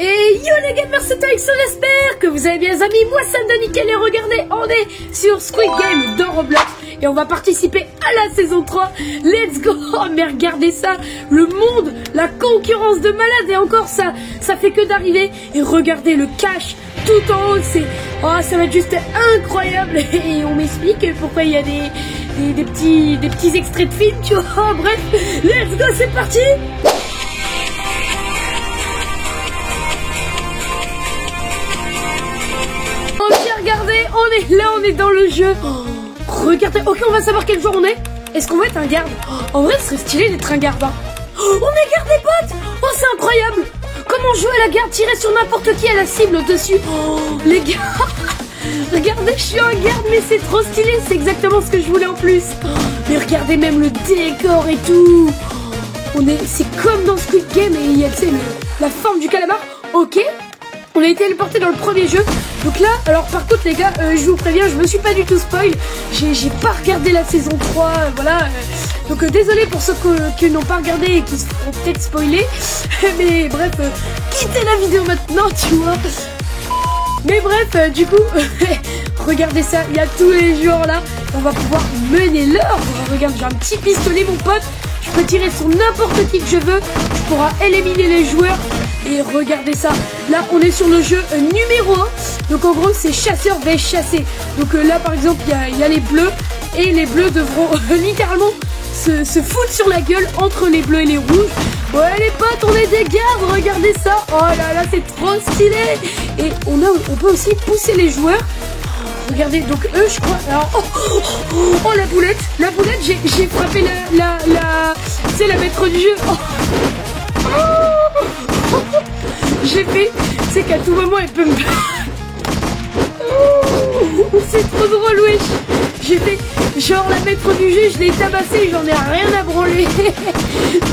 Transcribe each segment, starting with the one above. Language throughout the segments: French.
Et yo les gamers, c'est Alexon, j'espère que vous allez bien les amis. Moi ça me donne nickel et regardez, on est sur Squid Game dans Roblox et on va participer à la saison 3. Let's go. Oh, mais regardez ça, le monde, la concurrence de malade et encore ça fait que d'arriver. Et regardez le cash tout en haut, oh, ça va être juste incroyable. Et on m'explique pourquoi il y a des petits extraits de films, tu vois. Oh, bref, let's go, c'est parti. Ok, regardez, on est dans le jeu. Oh, regardez, ok, on va savoir quel jour on est. Est-ce qu'on va être un garde? En vrai, ce serait stylé d'être un garde. Hein. Oh, on est garde des potes. Oh, c'est incroyable. Comment jouer à la garde, tirer sur n'importe qui à la cible au-dessus. Oh, les gars. Regardez, je suis un garde, mais c'est trop stylé. C'est exactement ce que je voulais en plus. Oh, mais regardez même le décor et tout. Oh, c'est comme dans Squid Game et il y a, tu sais, la forme du calamar. Ok. On a été téléporté dans le premier jeu. Donc là, alors par contre les gars, je vous préviens, je me suis pas du tout spoil. J'ai pas regardé la saison 3, voilà. Donc désolé pour ceux qui n'ont pas regardé et qui se feront peut-être spoiler. Mais bref, quittez la vidéo maintenant, tu vois. Mais bref, du coup, regardez ça, il y a tous les joueurs là. On va pouvoir mener l'ordre. Regarde, j'ai un petit pistolet mon pote. Je peux tirer sur n'importe qui que je veux. Je pourrai éliminer les joueurs. Et regardez ça, là on est sur le jeu numéro 1. Donc en gros c'est chasseur vs chassé. Donc là par exemple il y a les bleus. Et les bleus devront littéralement se foutre sur la gueule entre les bleus et les rouges. Ouais les potes, on est des gardes, regardez ça. Oh là là, c'est trop stylé. Et on peut aussi pousser les joueurs. Regardez, donc eux je crois. Alors, oh la boulette, j'ai frappé c'est la maître du jeu. J'ai fait, c'est qu'à tout moment elle peut me... C'est trop drôle, wesh. J'ai fait, genre la maître du jeu, je l'ai tabassé, j'en ai rien à branler.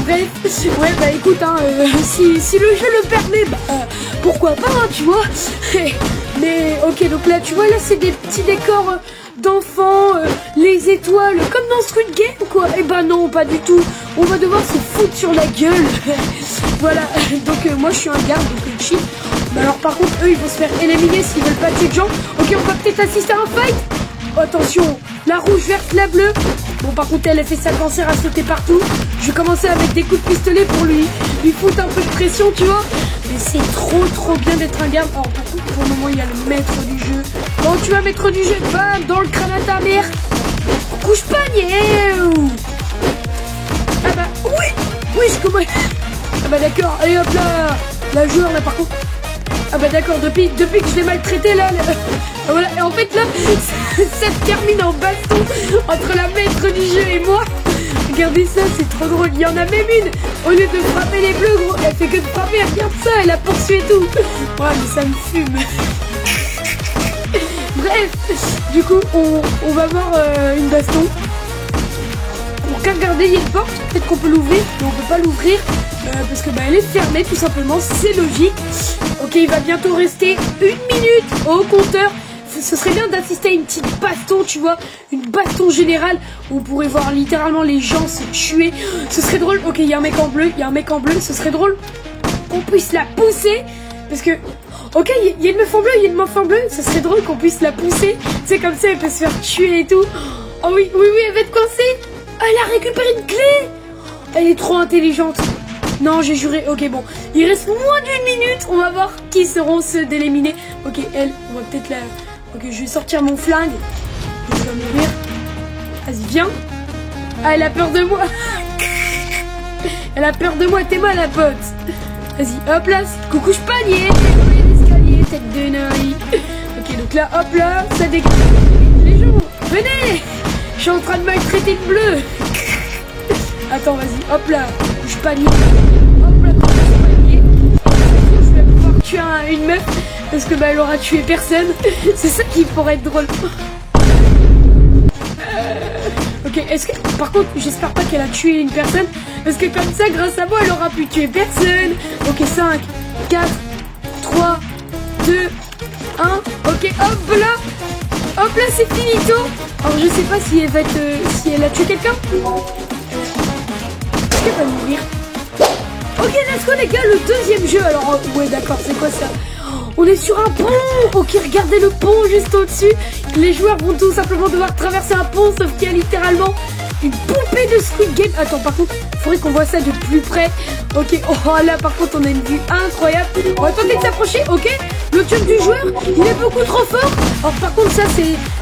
Bref, ouais bah écoute, hein, si le jeu le permet, bah, pourquoi pas, hein, tu vois. Mais ok, donc là tu vois, là c'est des petits décors d'enfants, les étoiles, comme dans Squid Game quoi. Et bah non, pas du tout. On va devoir se foutre sur la gueule. Voilà, donc moi je suis un garde, donc cheat. Mais alors par contre eux ils vont se faire éliminer s'ils veulent pas tuer de gens. Ok, on va peut-être assister à un fight. Attention, la rouge, verte, la bleue. Bon par contre elle fait sa cancer à sauter partout. Je vais commencer avec des coups de pistolet pour lui foutre un peu de pression, tu vois. Mais c'est trop bien d'être un garde. Alors par contre pour le moment il y a le maître du jeu. Bon tu vas maître du jeu, bam, dans le crâne à ta mère. Couche panier. Ah bah oui je commence. Ah bah d'accord, allez hop là. La joueur là par contre. Ah bah d'accord, depuis que je l'ai maltraité là. Voilà, et en fait là, ça se termine en baston entre la maître du jeu et moi. Regardez ça, c'est trop drôle. Il y en a même une, au lieu de frapper les bleus, gros, elle fait que de frapper, regarde ça, elle a poursuivi et tout. Ouais, mais ça me fume. Bref, du coup, on va voir une baston. Donc regardez, il y a une porte, peut-être qu'on peut l'ouvrir, mais on peut pas l'ouvrir. Parce que bah elle est fermée tout simplement, c'est logique. Ok, il va bientôt rester 1 minute au compteur. Ce serait bien d'assister à une petite baston, tu vois, une baston générale où on pourrait voir littéralement les gens se tuer. Ce serait drôle. Ok, il y a un mec en bleu, ce serait drôle qu'on puisse la pousser. Parce que, ok, il y a une meuf en bleu, ce serait drôle qu'on puisse la pousser. C'est comme ça, elle peut se faire tuer et tout. Oh oui, elle va être coincée. Elle a récupéré une clé. Elle est trop intelligente. Non, j'ai juré. Ok, bon. Il reste moins d'1 minute. On va voir qui seront ceux d'éliminer. Ok, elle, on va peut-être la... Ok, je vais sortir mon flingue. Je vais mourir. Vas-y, viens. Ah, elle a peur de moi. Elle a peur de moi. T'es mal, la pote. Vas-y, hop là. Coucou, je panier. L'escalier, tête de naï. Ok, donc là, hop là. Ça dégage. Les gens, venez. Je suis en train de maltraiter le bleu. Attends, vas-y, hop là. Je panique. Hop là, je panique. Je vais pouvoir tuer une meuf parce que bah elle aura tué personne. C'est ça qui pourrait être drôle. Ok, est-ce que par contre j'espère pas qu'elle a tué une personne parce que comme ça grâce à moi elle aura pu tuer personne. Ok, 5, 4, 3, 2, 1. Ok, hop là. Hop là, c'est finito. Alors je sais pas si elle va être si elle a tué quelqu'un. Est-ce qu'elle va mourir? Oh Ok, let's go les gars, le deuxième jeu. Alors, ouais d'accord, c'est quoi ça? On est sur un pont. Ok, regardez le pont juste au-dessus. Les joueurs vont tout simplement devoir traverser un pont, sauf qu'il y a littéralement une poupée de Squid Game. Attends, par contre, il faudrait qu'on voit ça de plus près. Ok, oh là, par contre, on a une vue incroyable. On va tenter de s'approcher, ok. Le jump du joueur, il est beaucoup trop fort. Alors, par contre, ça,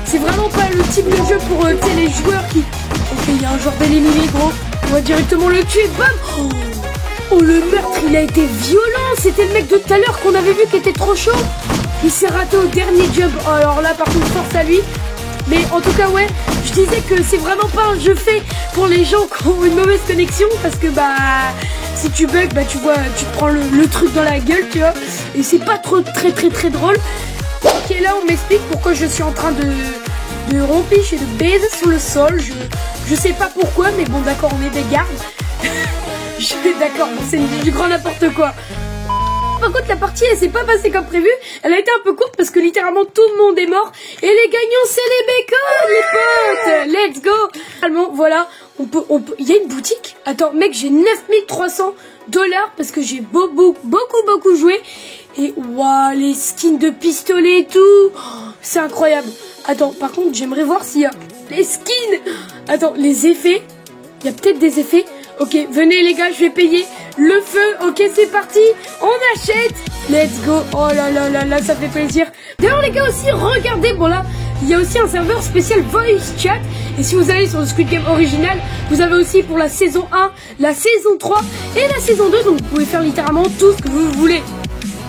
c'est vraiment pas le type de jeu pour les joueurs qui... Ok, il y a un joueur d'éliminé, gros. On va directement le tuer, bam. Oh, le meurtre, il a été violent. C'était le mec de tout à l'heure qu'on avait vu qui était trop chaud. Il s'est raté au dernier jump. Oh, alors là, par contre, force à lui. Mais en tout cas, ouais, je disais que c'est vraiment pas un jeu fait pour les gens qui ont une mauvaise connexion. Parce que, bah, si tu bugs, bah, tu vois, tu te prends le truc dans la gueule, tu vois. Et c'est pas trop très drôle. Ok, là, on m'explique pourquoi je suis en train de rompiche et de baiser sur le sol. Je sais pas pourquoi, mais bon, d'accord, on est des gardes. Je suis d'accord, c'est du grand n'importe quoi. Par contre, la partie, elle s'est pas passée comme prévu. Elle a été un peu courte parce que littéralement tout le monde est mort. Et les gagnants, c'est les bacon, les potes. Let's go. Finalement, voilà, on peut. Il y a une boutique. Attends, mec, j'ai 9300 $ parce que j'ai beaucoup joué. Et waouh, les skins de pistolet et tout. Oh, c'est incroyable. Attends, par contre, j'aimerais voir s'il y a les skins. Attends, les effets. Il y a peut-être des effets. Ok, venez les gars, je vais payer le feu. Ok, c'est parti, on achète. Let's go. Oh là là, ça fait plaisir. D'ailleurs les gars aussi, regardez, bon là, il y a aussi un serveur spécial Voice Chat. Et si vous allez sur le Squid Game original, vous avez aussi pour la saison 1, la saison 3 et la saison 2. Donc vous pouvez faire littéralement tout ce que vous voulez.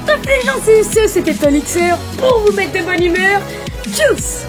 Top les gens, c'était Elixir pour vous mettre de bonne humeur. Tchuss.